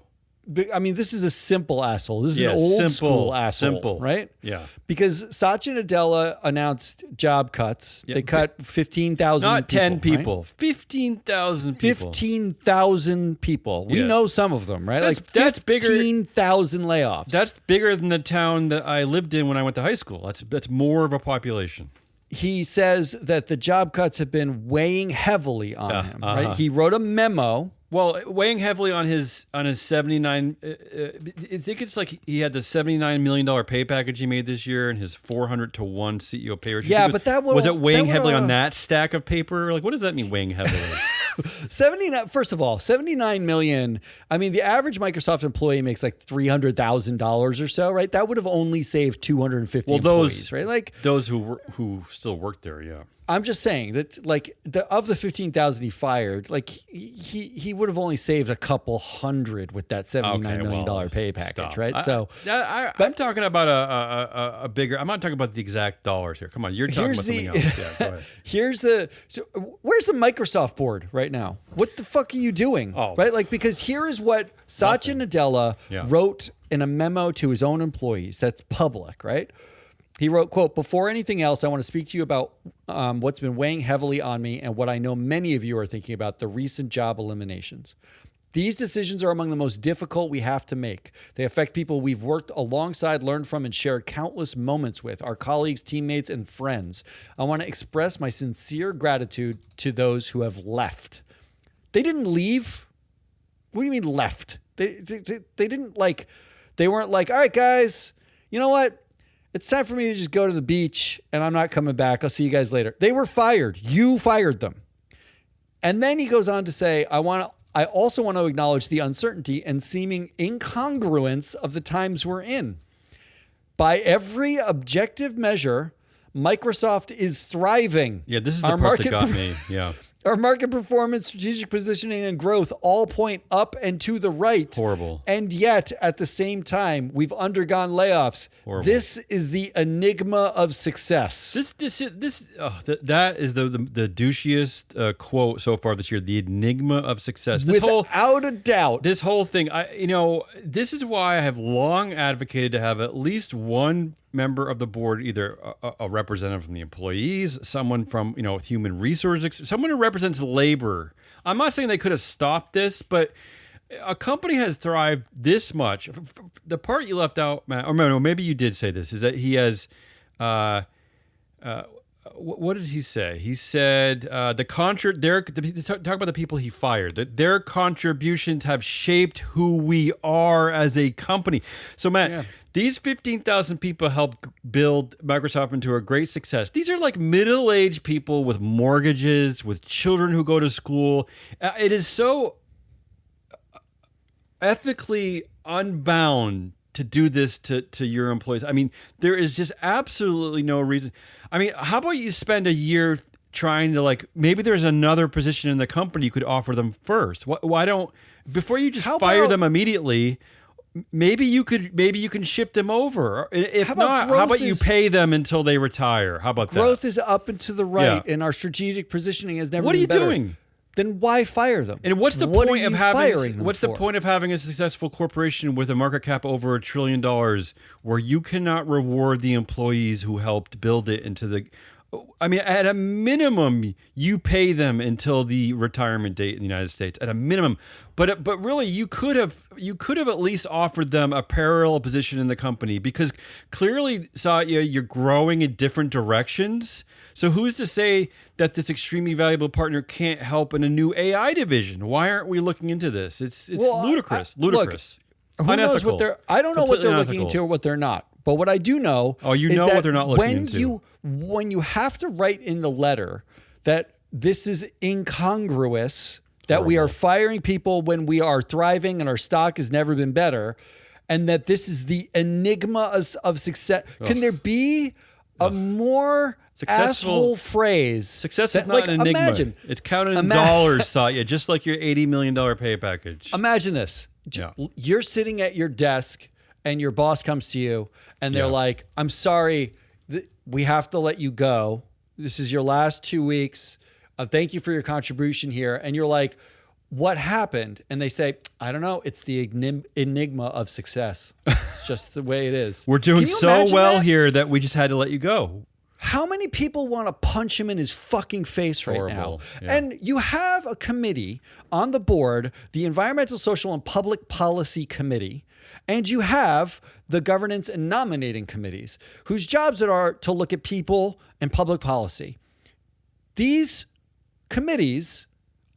I mean, this is a simple asshole. This is an old school asshole, right? Yeah. Because Satya Nadella announced job cuts. They cut 15,000 people. Not 10 people. Right? 15,000 people. 15,000 people. We know some of them, right? That's bigger. 15,000 layoffs. That's bigger than the town that I lived in when I went to high school. That's more of a population. He says that the job cuts have been weighing heavily on him, right? He wrote a memo. Well, weighing heavily on his 79. I think it's like he had the $79 million pay package he made this year and his 400-to-1 CEO pay ratio. Yeah, but that was it weighing heavily on that stack of paper? Like, what does that mean, weighing heavily? 79. First of all, 79 million. I mean, the average Microsoft employee makes like $300,000 or so, right? That would have only saved 250 employees, right? Like those who still work there, yeah. I'm just saying that, like, of the 15,000 he fired, like he would have only saved a couple hundred with that $79 million pay package, right? I'm talking about a bigger. I'm not talking about the exact dollars here. Come on, you're talking about something else. Yeah, go ahead. Where's the Microsoft board right now? What the fuck are you doing? Right, like, because here is what Satya Nadella wrote in a memo to his own employees. That's public, right? He wrote, quote, "Before anything else, I want to speak to you about what's been weighing heavily on me and what I know many of you are thinking about, the recent job eliminations. These decisions are among the most difficult we have to make. They affect people we've worked alongside, learned from, and shared countless moments with, our colleagues, teammates, and friends. I want to express my sincere gratitude to those who have left." They didn't leave. What do you mean left? They didn't they weren't like, all right, guys, you know what? It's time for me to just go to the beach and I'm not coming back. I'll see you guys later. They were fired. You fired them. And then he goes on to say, I also want to acknowledge the uncertainty and seeming incongruence of the times we're in. By every objective measure, Microsoft is thriving. Yeah, this is the part that got me. Yeah. Our market performance, strategic positioning, and growth all point up and to the right. Horrible. And yet, at the same time, we've undergone layoffs. Horrible. This is the enigma of success. That is the douchiest quote so far this year. The enigma of success. Without a doubt. This whole thing. This is why I have long advocated to have at least one member of the board, either a representative from the employees, someone from human resources, someone who represents labor. I'm not saying they could have stopped this, but a company has thrived this much. The part you left out, Matt, or no, maybe you did say this, is that he has. What did he say? He said talk about the people he fired. That their contributions have shaped who we are as a company. So, Matt, these 15,000 people helped build Microsoft into a great success. These are like middle-aged people with mortgages, with children who go to school. It is so ethically unbound to do this to your employees. I mean, there is just absolutely no reason. I mean, how about you spend a year trying to, like, maybe there's another position in the company you could offer them first. Why don't, before you just fire them immediately, maybe you can ship them over. If not, how about you pay them until they retire? How about that? Growth is up and to the right, and our strategic positioning has never What been better. are you doing? Then why fire them? And what's the point of having? What's the point of having a successful corporation with a market cap over $1 trillion, where you cannot reward the employees who helped build it into the? I mean, at a minimum, you pay them until the retirement date in the United States. At a minimum, but really, you could have at least offered them a parallel position in the company, because clearly, Satya, you're growing in different directions. So who's to say that this extremely valuable partner can't help in a new AI division? Why aren't we looking into this? It's ludicrous. Ludicrous. Look, who knows what they're? I don't know what they're looking into or what they're not. But what I do know, is that what they're not looking into. When you have to write in the letter that this is incongruous, that we are firing people when we are thriving and our stock has never been better, and that this is the enigma of success. Can there be a more asshole phrase? Success is not an enigma. Imagine, it's counted in dollars, Satya, just like your $80 million pay package. Imagine this. Yeah. You're sitting at your desk and your boss comes to you and they're like, I'm sorry, we have to let you go. This is your last 2 weeks. Thank you for your contribution here. And you're like, what happened? And they say, I don't know. It's the enigma of success. It's just the way it is. We're doing so well here that we just had to let you go. How many people want to punch him in his fucking face right now? Yeah. And you have a committee on the board, the Environmental, Social, and Public Policy Committee, and you have the governance and nominating committees, whose jobs it are to look at people and public policy. These committees,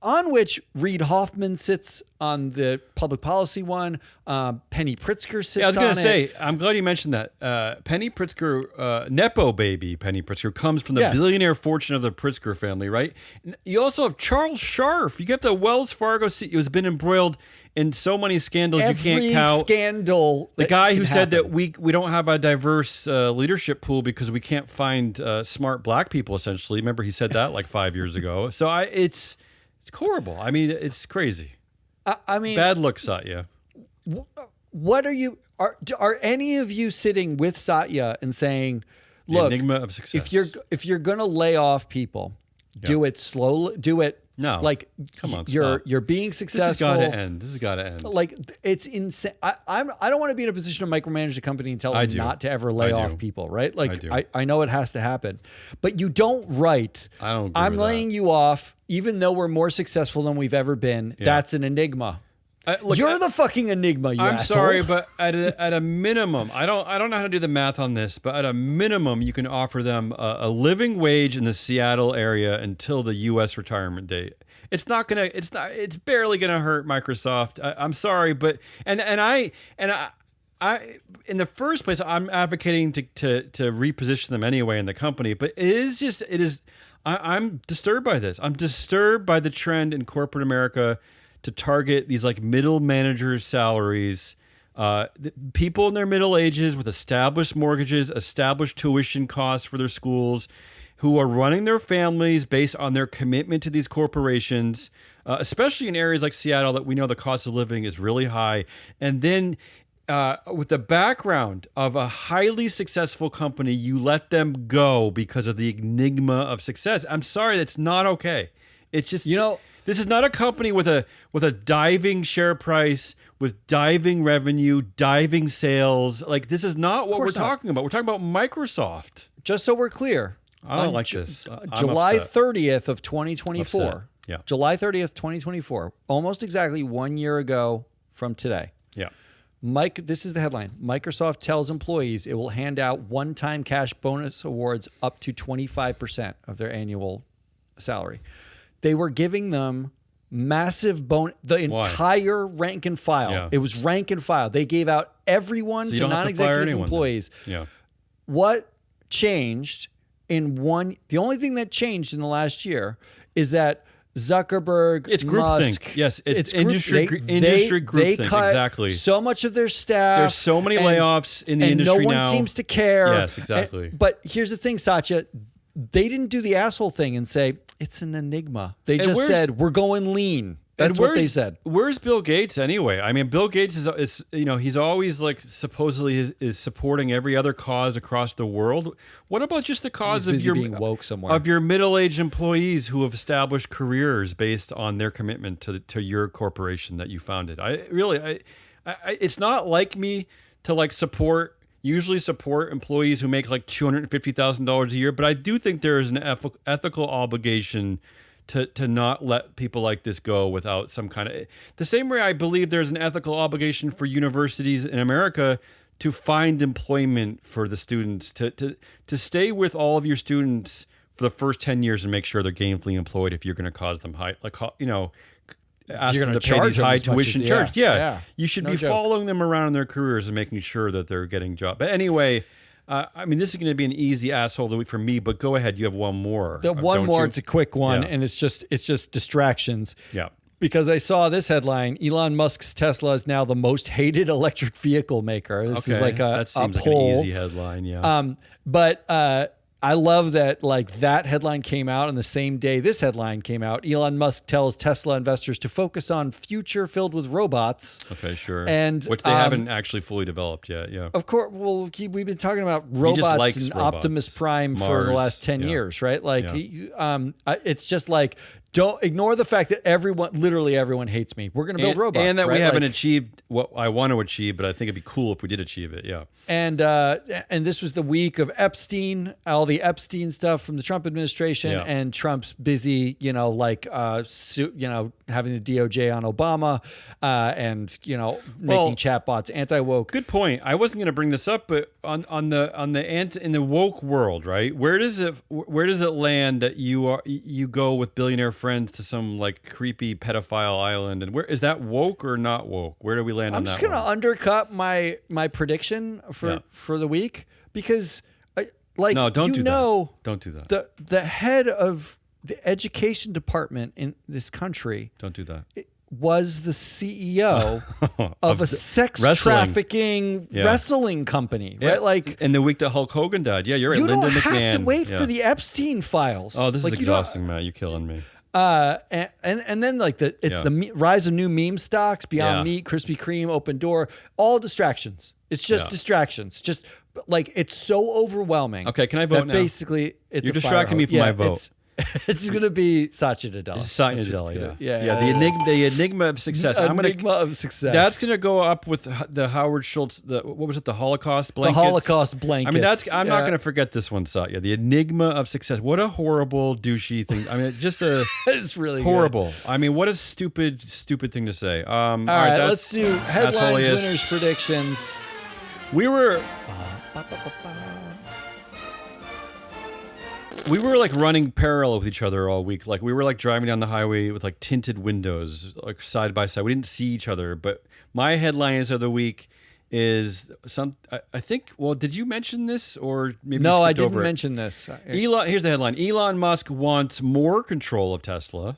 on which Reid Hoffman sits on the public policy one, Penny Pritzker sits on it. I was going to say, I'm glad you mentioned that. Penny Pritzker, Nepo baby Penny Pritzker, comes from the billionaire fortune of the Pritzker family, right? You also have Charles Scharf. You get the Wells Fargo CEO who's been embroiled in so many scandals you can't count. Scandal. The guy who said that we don't have a diverse leadership pool because we can't find smart black people, essentially. Remember, he said that like 5 years ago. So it's horrible. I mean, it's crazy. I mean, bad luck, Satya. What are any of you sitting with Satya and saying, "Look, the enigma of success. If you're gonna lay off people, do it slowly. Do it like come on, you're being successful. This has got to end. Like it's insane. I don't want to be in a position to micromanage the company and tell them not to ever lay off people. Right? Like I know it has to happen, but you don't write. I don't. I'm laying you off. Even though we're more successful than we've ever been, that's an enigma. You're the fucking enigma, I'm asshole. sorry, but at a minimum, I don't know how to do the math on this, but at a minimum, you can offer them a living wage in the Seattle area until the U.S. retirement date. It's barely gonna hurt Microsoft. I'm sorry, but I in the first place, I'm advocating to reposition them anyway in the company, but it is. I'm disturbed by this. I'm disturbed by the trend in corporate America to target these like middle managers' salaries, people in their middle ages with established mortgages, established tuition costs for their schools, who are running their families based on their commitment to these corporations, especially in areas like Seattle that we know the cost of living is really high. And then with the background of a highly successful company, you let them go because of the enigma of success. I'm sorry, that's not okay. It's just, this is not a company with a diving share price, with diving revenue, diving sales. Like, this is not what we're talking about. We're talking about Microsoft. Just so we're clear. I don't like this. July 30th of 2024. Upset. Yeah. July 30th, 2024. Almost exactly 1 year ago from today. Yeah. This is the headline. Microsoft tells employees it will hand out one-time cash bonus awards up to 25% of their annual salary. They were giving them massive bonus, the entire rank and file. Yeah. It was rank and file. They gave out everyone to non-executive employees. Yeah. What changed the only thing that changed in the last year is that Zuckerberg, It's Musk. groupthink. Yes, it's group- industry they groupthink. cut Exactly. so much of their staff. There's so many and- layoffs in the industry and no one now. seems to care. Yes, exactly. But here's the thing, Satya. They didn't do the asshole thing and say it's an enigma. They just said we're going lean. That's what they said. Where's Bill Gates anyway? I mean, Bill Gates is he's always like supposedly is supporting every other cause across the world. What about just the cause He's of your being woke somewhere. of your middle-aged employees who have established careers based on their commitment to your corporation that you founded? I it's not like me to like usually support employees who make like $250,000 a year, but I do think there is an ethical obligation to not let people like this go without some kind of... The same way I believe there's an ethical obligation for universities in America to find employment for the students, to stay with all of your students for the first 10 years and make sure they're gainfully employed if you're going to cause them ask them to pay these high tuition charges. Yeah. You should be following them around in their careers and making sure that they're getting jobs. But anyway... I mean, this is going to be an easy asshole of the week for me, but go ahead. You have one more. One more. It's a quick one, and it's just distractions. Yeah. Because I saw this headline: Elon Musk's Tesla is now the most hated electric vehicle maker. This is like that seems like an easy headline. Yeah. But I love that that headline came out on the same day this headline came out. Elon Musk tells Tesla investors to focus on future filled with robots. Okay, sure. And which they haven't actually fully developed yet. Yeah. Of course. Well, we've been talking about robots and Optimus Prime for the last 10 years, right? It's just like, don't ignore the fact that literally everyone hates me. We're going to build robots. And that we haven't achieved what I want to achieve, but I think it'd be cool if we did achieve it. Yeah. And this was the week of Epstein, all the Epstein stuff from the Trump administration, and Trump's busy, having the DOJ on Obama, and making chatbots anti-woke. Good point. I wasn't going to bring this up, but in the woke world, right? Where does it land that you go with billionaire friends to some like creepy pedophile island, and where is that woke or not woke? Where do we land on that? I'm just going to undercut my prediction for the week because don't do that. The head of the education department in this country don't do that. Was the CEO of a sex trafficking wrestling company, right? Like in the week that Hulk Hogan died. Yeah, you're right. You Linda don't McMahon. have to wait for the Epstein files. Oh, this is exhausting, Matt. You're killing me. And then the rise of new meme stocks, Beyond Meat, Krispy Kreme, Open Door, all distractions. It's just distractions. Just like it's so overwhelming. Okay, can I vote now? Basically, you're distracting me from my vote. It's going to be Satya Nadella. Satya Nadella, the enigma of success. Of success. That's going to go up with the Howard Schultz. What was it? The Holocaust blankets. The Holocaust blankets. I mean, I'm not going to forget this one, Satya. The enigma of success. What a horrible douchey thing. I mean, just it's really horrible. Good. I mean, what a stupid thing to say. All right, let's do headlines, winners, predictions. We were like running parallel with each other all week. Like we were like driving down the highway with like tinted windows, like side by side. We didn't see each other, but my headlines of the week is I think, well, did you mention this or maybe No, I didn't mention this. Here's the headline. Elon Musk wants more control of Tesla,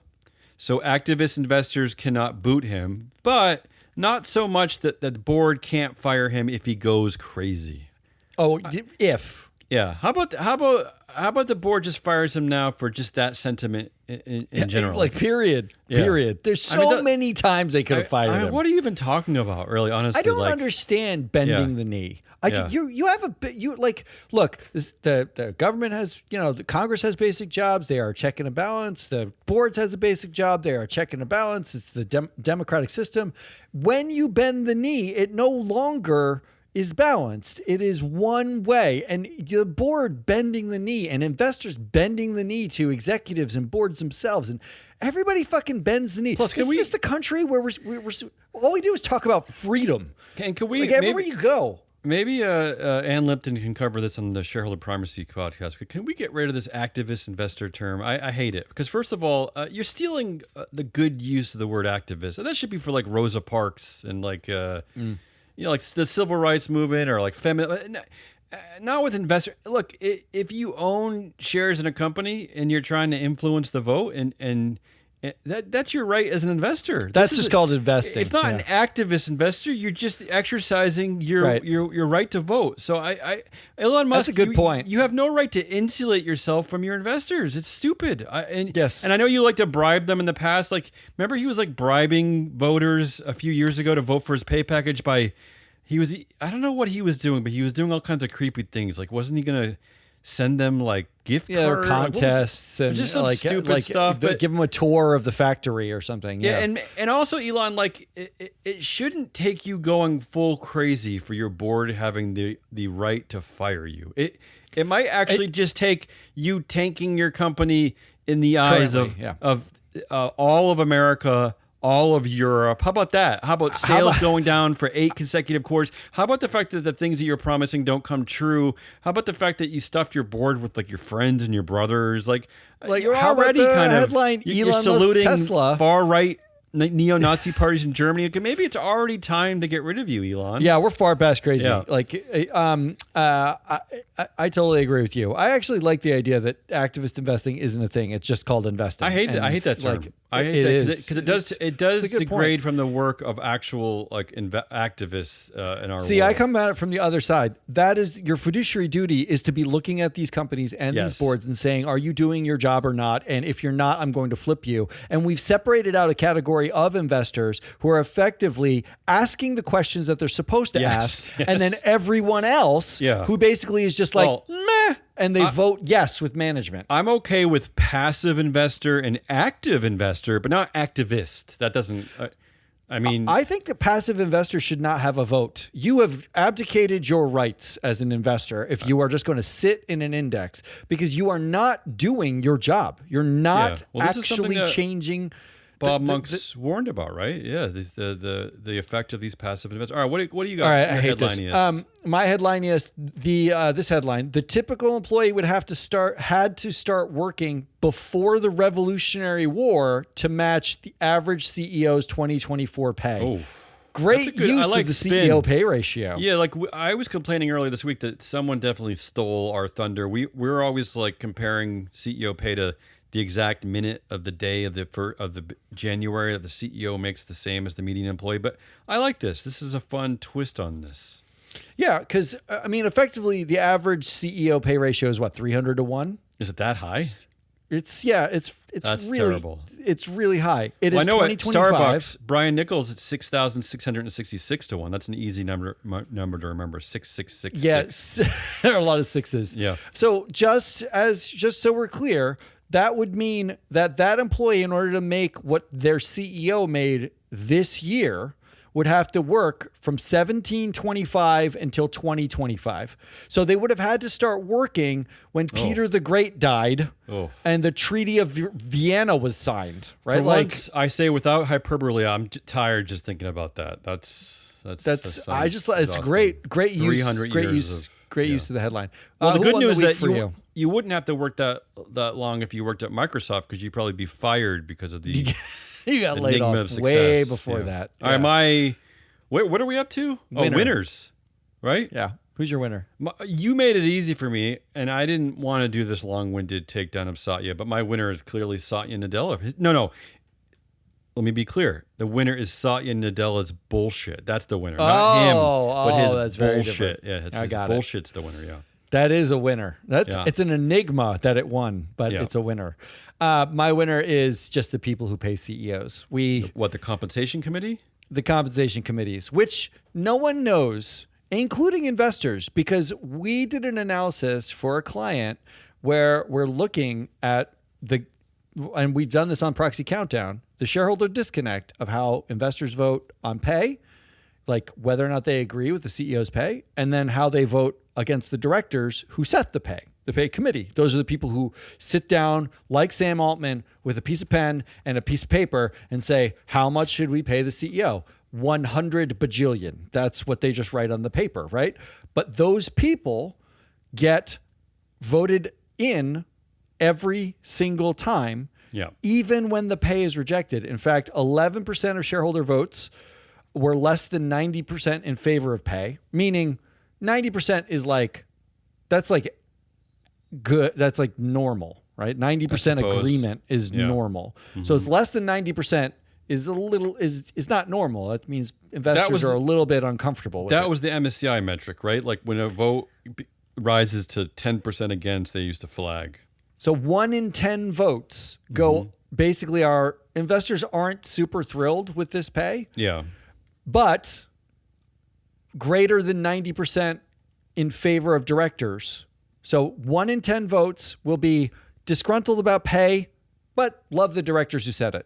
so activist investors cannot boot him, but not so much that the board can't fire him if he goes crazy. Oh, if. Yeah. How about the board just fires him now for just that sentiment in general? Like, period. There's so many times they could have fired him. What are you even talking about, really, honestly? I don't understand bending the knee. You have a bit, look, the government has, the Congress has basic jobs. They are check and balance. The boards has a basic job. They are check and balance. It's the democratic system. When you bend the knee, it no longer is balanced. It is one way. And the board bending the knee and investors bending the knee to executives and boards themselves. And everybody fucking bends the knee. Plus, Isn't this the country where we're all we do is talk about freedom? Can we everywhere you go? Maybe Ann Lipton can cover this on the Shareholder Primacy podcast. But can we get rid of this activist investor term? I hate it. Because first of all, you're stealing the good use of the word activist. And that should be for like Rosa Parks and like... like the civil rights movement or like feminine, not with investors. Look, if you own shares in a company and you're trying to influence the vote and That's your right as an investor. That's just called investing. It's not an activist investor. You're just exercising your right to vote. So Elon Musk, that's a good point. You have no right to insulate yourself from your investors. It's stupid. Yes. And I know you like to bribe them in the past. Like, remember he was like bribing voters a few years ago to vote for his pay package I don't know what he was doing, but he was doing all kinds of creepy things. Like, wasn't he going to send them like gift cards, contests, and just some stupid stuff? But give them a tour of the factory or something. Yeah, and also Elon, like it shouldn't take you going full crazy for your board having the right to fire you. It might actually just take you tanking your company in the eyes of all of America, all of Europe. How about that? How about sales going down for 8 consecutive quarters? How about the fact that the things that you're promising don't come true? How about the fact that you stuffed your board with like your friends and your brothers? Like you're already kind of headline, you're Elon saluting Tesla. far right neo-Nazi parties in Germany. Okay, maybe it's already time to get rid of you, Elon. Yeah, we're far past crazy. Yeah. Like, I totally agree with you. I actually like the idea that activist investing isn't a thing. It's just called investing. I hate it. I hate that term. Like, I hate that because it does it's a good degrade point. from the work of actual like activists in our See, world. I come at it from the other side. That is your fiduciary duty is to be looking at these companies and these boards and saying, are you doing your job or not? And if you're not, I'm going to flip you. And we've separated out a category of investors who are effectively asking the questions that they're supposed to ask. And then everyone else who basically is just like, meh. And they vote yes with management. I'm okay with passive investor and active investor, but not activist. That doesn't. I mean, I think that passive investors should not have a vote. You have abdicated your rights as an investor if you are just going to sit in an index because you are not doing your job. You're not actually changing. Bob Monk's warned about, right? Yeah, the effect of these passive investors. All right, what do you got? All right, I hate this. My headline is this headline: the typical employee would had to start working before the Revolutionary War to match the average CEO's 2024 pay. Oh. Great use of the CEO pay ratio. Yeah, like I was complaining earlier this week that someone definitely stole our thunder. We're always like comparing CEO pay to the exact minute of the day of the January that the CEO makes the same as the median employee. But I like this. This is a fun twist on this. Yeah, because I mean, effectively, the average CEO pay ratio is what, 300 to 1? Is it that high? It's That's really terrible. It's really high. It is I know at 2025. Starbucks, Brian Nichols at 6,666 to 1. That's an easy number to remember. 6,666. Yes, there are a lot of sixes. Yeah. So just so we're clear, that would mean that employee, in order to make what their CEO made this year, would have to work from 1725 until 2025. So they would have had to start working when Peter the Great died and the Treaty of Vienna was signed. Right? For once, I say without hyperbole, I'm tired just thinking about that. It's great use. Great use of the headline. Well, the good news is that you wouldn't have to work that long if you worked at Microsoft because you'd probably be fired because of the you got laid enigma off of success. way before that. All right, what are we up to? Winner. Oh, winners, right? Yeah. Who's your winner? You made it easy for me, and I didn't want to do this long-winded takedown of Satya, but my winner is clearly Satya Nadella. No. Let me be clear. The winner is Satya Nadella's bullshit. That's the winner, not him, but his that's bullshit. Very Yeah, his bullshit's the winner. Yeah, that is a winner. It's an enigma that it won, but it's a winner. My winner is just the people who pay CEOs. The compensation committee? The compensation committees, which no one knows, including investors, because we did an analysis for a client where we're looking at and we've done this on Proxy Countdown, the shareholder disconnect of how investors vote on pay, like whether or not they agree with the CEO's pay, and then how they vote against the directors who set the pay committee. Those are the people who sit down like Sam Altman with a piece of pen and a piece of paper and say, how much should we pay the CEO? 100 bajillion. That's what they just write on the paper, right? But those people get voted in every single time, even when the pay is rejected. In fact, 11% of shareholder votes were less than 90% in favor of pay, meaning 90% is like, that's like good. That's like normal. right? 90% agreement is normal. So it's less than 90% is not normal. It means investors are a little bit uncomfortable with it. That was the MSCI metric, right? Like when a vote rises to 10% against, they used to flag. So 1 in 10 votes go basically our investors aren't super thrilled with this pay. Yeah. But greater than 90% in favor of directors. So 1 in 10 votes will be disgruntled about pay, but love the directors who said it.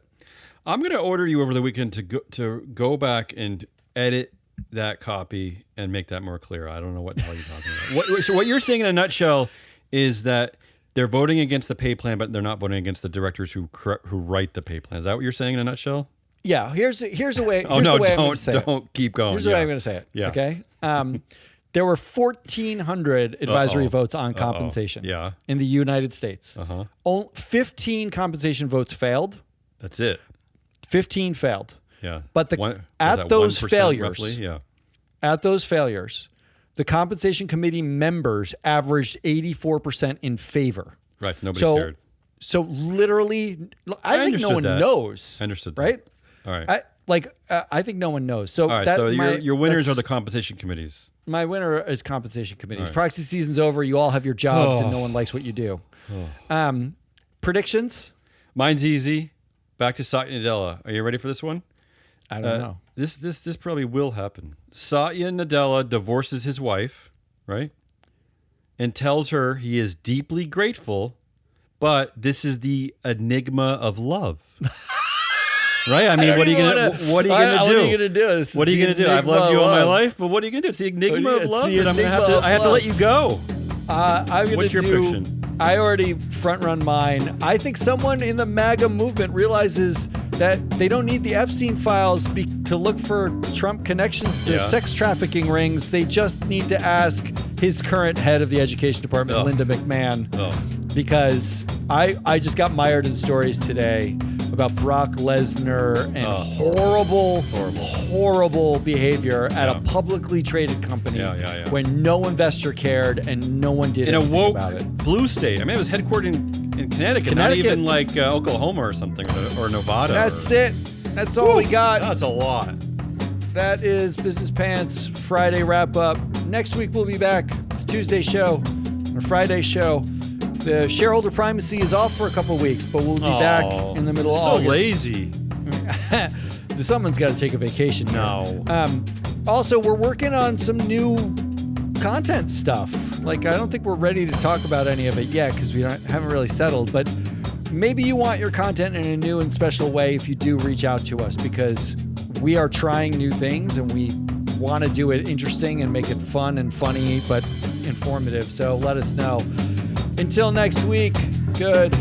I'm going to order you over the weekend to go back and edit that copy and make that more clear. I don't know what the hell you're talking about. So what you're saying in a nutshell is that they're voting against the pay plan, but they're not voting against the directors who write the pay plan. Is that what you're saying in a nutshell? Yeah. Here's a way. Don't keep going. Here's the way I'm going to say it. Yeah. Okay. There were 1,400 advisory votes on compensation. Yeah. In the United States. 15 compensation votes failed. That's it. 15 failed. Yeah. But at those failures, roughly? Yeah. At those failures, the compensation committee members averaged 84% in favor. Right. So nobody cared. So literally, I think no one knows. I understood that. Right? All right. I think no one knows. So all right. So your winners are the compensation committees. My winner is compensation committees. Right. Proxy season's over. You all have your jobs, and no one likes what you do. Predictions? Mine's easy. Back to Satya Nadella. Are you ready for this one? I don't know. This probably will happen. Satya Nadella divorces his wife, right? And tells her he is deeply grateful, but this is the enigma of love. Right? I mean, what are you gonna do? What are you gonna do? What are you gonna do? I've loved you all my life, but what are you gonna do? It's the enigma of love that I have to let you go. What's your prediction? I already front run mine. I think someone in the MAGA movement realizes that they don't need the Epstein files to look for Trump connections to sex trafficking rings. They just need to ask his current head of the education department, Linda McMahon, because I just got mired in stories today about Brock Lesnar and horrible behavior at a publicly traded company when no investor cared and no one did anything about it. Blue state. I mean, it was headquartered in Connecticut, not even like Oklahoma or something, or Nevada. That's it. That's all we got. That's a lot. That is Business Pants Friday wrap up. Next week we'll be back. Tuesday show or Friday show. The shareholder primacy is off for a couple of weeks, but we'll be back in the middle of August. So lazy. Someone's got to take a vacation here. No. Also, we're working on some new content stuff. Like, I don't think we're ready to talk about any of it yet because we haven't really settled. But maybe you want your content in a new and special way if you do reach out to us, because we are trying new things and we want to do it interesting and make it fun and funny but informative. So let us know. Until next week, good